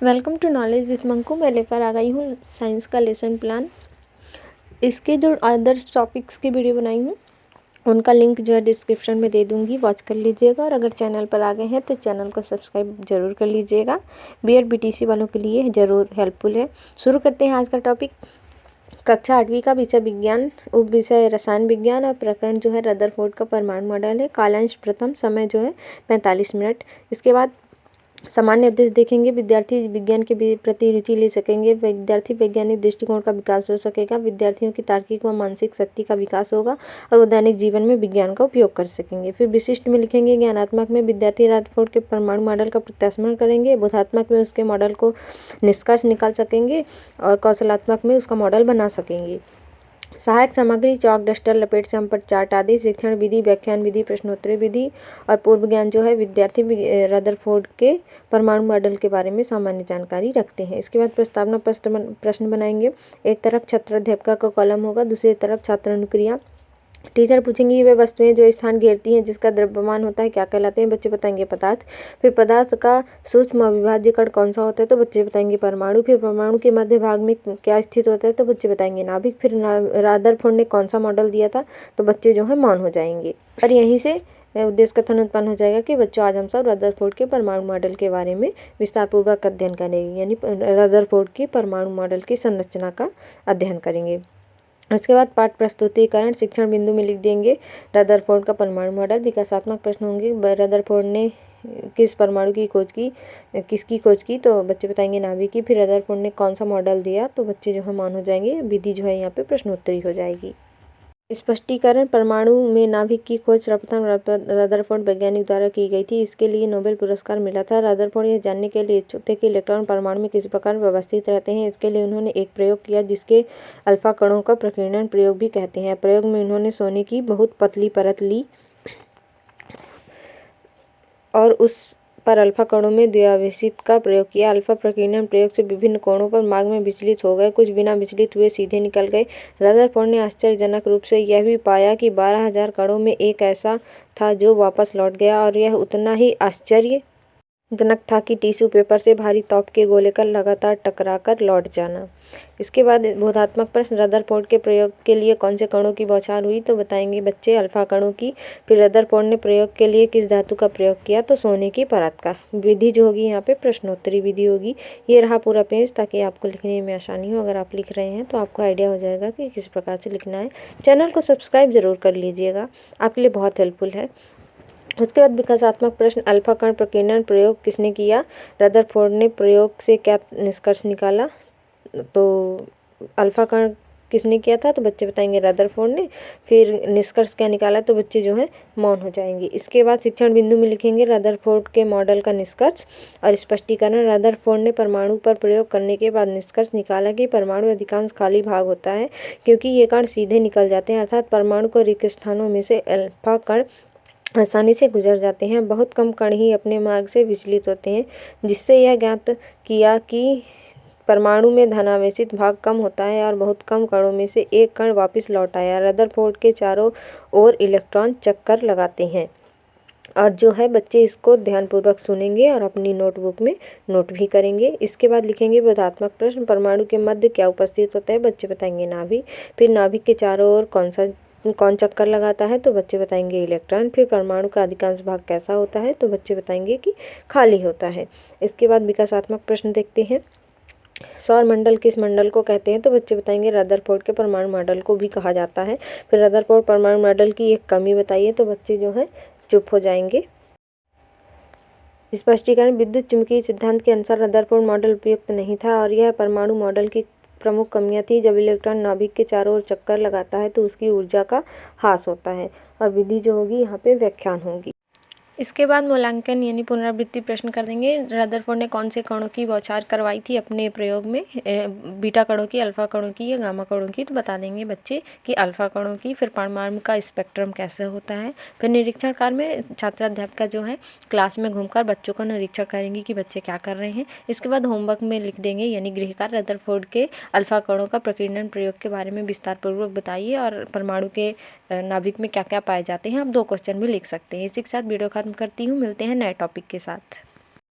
Welcome to knowledge with Manku. मैं लेकर आ गई हूँ साइंस का लेसन प्लान। इसके जो अदर्स टॉपिक्स की वीडियो बनाई हूँ उनका लिंक जो है डिस्क्रिप्शन में दे दूँगी, वॉच कर लीजिएगा। और अगर चैनल पर आ गए हैं तो चैनल को सब्सक्राइब जरूर कर लीजिएगा। बीएड बीटीसी वालों के लिए ज़रूर हेल्पफुल है। शुरू करते हैं आज का टॉपिक। कक्षा 8वीं का विषय विज्ञान, उप विषय रसायन विज्ञान और प्रकरण जो है रदरफोर्ड का परमाणु मॉडल है। कालांश प्रथम, समय जो है 45 मिनट। इसके बाद सामान्य उद्देश्य देखेंगे। विद्यार्थी विज्ञान के प्रति रुचि ले सकेंगे। विद्यार्थी वैज्ञानिक दृष्टिकोण का विकास हो सकेगा। विद्यार्थियों की तार्किक व मानसिक शक्ति का विकास होगा और वो दैनिक जीवन में विज्ञान का उपयोग कर सकेंगे। फिर विशिष्ट में लिखेंगे। ज्ञानात्मक में विद्यार्थी रदरफोर्ड के परमाणु मॉडल का प्रत्यास्मरण करेंगे। बोधात्मक में उसके मॉडल को निष्कर्ष निकाल सकेंगे और कौशलात्मक में उसका मॉडल बना सकेंगे। सहायक सामग्री चौक, डस्टर, लपेट से हम पर चार्ट आदि। शिक्षण विधि, व्याख्यान विधि, प्रश्नोत्तरी विधि और पूर्व ज्ञान जो है विद्यार्थी रदरफोर्ड के परमाणु मॉडल के बारे में सामान्य जानकारी रखते हैं। इसके बाद प्रस्तावना प्रश्न बनाएंगे। एक तरफ छात्राध्यापिका का कॉलम होगा, दूसरी तरफ छात्र अनुक्रिया। टीचर पूछेंगी वे वस्तुएं जो स्थान घेरती हैं जिसका द्रव्यमान होता है क्या कहलाते हैं। बच्चे बताएंगे पदार्थ। फिर पदार्थ का सूक्ष्म अविभाज्य कण कौन सा होता है तो बच्चे बताएंगे परमाणु। फिर परमाणु के मध्य भाग में क्या स्थित होता है तो बच्चे बताएंगे नाभिक। फिर रदरफोर्ड ने कौन सा मॉडल दिया था तो बच्चे जो है मौन हो जाएंगे। और यहीं से उद्देश्य कथन उत्पन्न हो जाएगा कि बच्चों आज हम सब रदरफोर्ड के परमाणु मॉडल के बारे में विस्तारपूर्वक अध्ययन करेंगे, यानी रदरफोर्ड के परमाणु मॉडल की संरचना का अध्ययन करेंगे। उसके बाद पाठ प्रस्तुतिकरण शिक्षण बिंदु में लिख देंगे रदरफोर्ड का परमाणु मॉडल। विकासात्मक प्रश्न होंगे। रदरफोर्ड ने किस परमाणु की खोज की, किसकी खोज की तो बच्चे बताएंगे नाभिक की। फिर रदरफोर्ड ने कौन सा मॉडल दिया तो बच्चे जो है मौन हो जाएंगे। विधि जो है यहाँ पे प्रश्नोत्तरी हो जाएगी। स्पष्टीकरण। परमाणु में नाभिक की खोज सर्वप्रथम रदरफोर्ड वैज्ञानिक द्वारा की गई थी। इसके लिए नोबेल पुरस्कार मिला था। रदरफोर्ड यह जानने के लिए इच्छुक थे कि इलेक्ट्रॉन परमाणु में किस प्रकार व्यवस्थित रहते हैं। इसके लिए उन्होंने एक प्रयोग किया जिसके अल्फा कणों का प्रकीर्णन प्रयोग भी कहते हैं। प्रयोग में उन्होंने सोने की बहुत पतली परत ली और उस पर अल्फा कणों में द्विआवेशित का प्रयोग किया। अल्फा प्रकीर्णन प्रयोग से विभिन्न कोणों पर मार्ग में विचलित हो गए, कुछ बिना विचलित हुए सीधे निकल गए। रदरफोर्ड ने आश्चर्यजनक रूप से यह भी पाया कि 12,000 कणों में एक ऐसा था जो वापस लौट गया और यह उतना ही आश्चर्यजनक था कि टिश्यू पेपर से भारी तौप के गोले का लगातार टकराकर लौट जाना। इसके बाद बोधात्मक प्रश्न। रदरफोर्ड के प्रयोग के लिए कौन से कणों की बौछार हुई तो बताएंगे बच्चे अल्फा कणों की। फिर रदरफोर्ड ने प्रयोग के लिए किस धातु का प्रयोग किया तो सोने की परत का। विधि जो होगी यहाँ पे प्रश्नोत्तरी विधि होगी। ये रहा पूरा पेज ताकि आपको लिखने में आसानी हो। अगर आप लिख रहे हैं तो आपको आइडिया हो जाएगा कि किस प्रकार से लिखना है। चैनल को सब्सक्राइब जरूर कर लीजिएगा, आपके लिए बहुत हेल्पफुल है। उसके बाद विकासात्मक प्रश्न। अल्फा कण प्रकीर्णन प्रयोग किसने किया। रदरफोर्ड ने प्रयोग से क्या निष्कर्ष निकाला तो अल्फा कण किसने किया था तो बच्चे बताएंगे रदरफोर्ड ने। फिर निष्कर्ष क्या निकाला तो बच्चे जो है मौन हो जाएंगे। इसके बाद शिक्षण बिंदु में लिखेंगे रदरफोर्ड के मॉडल का निष्कर्ष और स्पष्टीकरण। रदरफोर्ड ने परमाणु पर प्रयोग करने के बाद निष्कर्ष निकाला कि परमाणु अधिकांश खाली भाग होता है क्योंकि ये कण सीधे निकल जाते हैं, अर्थात परमाणु को रिक्त स्थानों में से अल्फा कण आसानी से गुजर जाते हैं। बहुत कम कण ही अपने मार्ग से विचलित होते हैं, जिससे यह ज्ञात किया कि परमाणु में धनावेशित भाग कम होता है और बहुत कम कणों में से एक कण वापस लौट आया। रदरफोर्ड के चारों ओर इलेक्ट्रॉन चक्कर लगाते हैं। और जो है बच्चे इसको ध्यानपूर्वक सुनेंगे और अपनी नोटबुक में नोट भी करेंगे। इसके बाद लिखेंगे बोधात्मक प्रश्न। परमाणु के मध्य क्या उपस्थित होता है बच्चे बताएंगे नाभिक। फिर नाभिक के चारों ओर कौन चक्कर लगाता है तो बच्चे बताएंगे इलेक्ट्रॉन। फिर परमाणु का अधिकांश भाग कैसा होता है तो बच्चे बताएंगे कि खाली होता है। इसके बाद विकासात्मक प्रश्न देखते हैं। सौर मंडल किस मंडल को कहते हैं तो बच्चे बताएंगे रदरफोर्ड के परमाणु मॉडल को भी कहा जाता है। फिर रदरफोर्ड परमाणु मॉडल की एक कमी बताइए तो बच्चे जो है चुप हो जाएंगे। स्पष्टीकरण। विद्युत चुम्बकीय सिद्धांत के अनुसार रदरफोर्ड मॉडल उपयुक्त नहीं था और यह परमाणु मॉडल की प्रमुख कमियां थी। जब इलेक्ट्रॉन नाभिक के चारों ओर चक्कर लगाता है तो उसकी ऊर्जा का ह्रास होता है। और विधि जो होगी यहाँ पे व्याख्यान होगी। इसके बाद मूल्यांकन यानी पुनरावृत्ति प्रश्न कर देंगे। रदरफोर्ड ने कौन से कणों की बौछार करवाई थी अपने प्रयोग में, बीटा कणों की, अल्फा कणों की या गामा कणों की तो बता देंगे बच्चे कि अल्फा कणों की। फिर परमाणु का स्पेक्ट्रम कैसे होता है। फिर निरीक्षण काल में छात्राध्यापिका जो है क्लास में घूमकर बच्चों का निरीक्षण करेंगी कि बच्चे क्या कर रहे हैं। इसके बाद होमवर्क में लिख देंगे यानी गृह कार्य रदरफोर्ड के अल्फा कणों का प्रकीर्णन प्रयोग के बारे में विस्तारपूर्वक बताइए और परमाणु के नाभिक में क्या क्या पाए जाते हैं। आप 2 क्वेश्चन भी लिख सकते हैं। इसी के साथ वीडियो खत्म करती हूँ। मिलते हैं नए टॉपिक के साथ।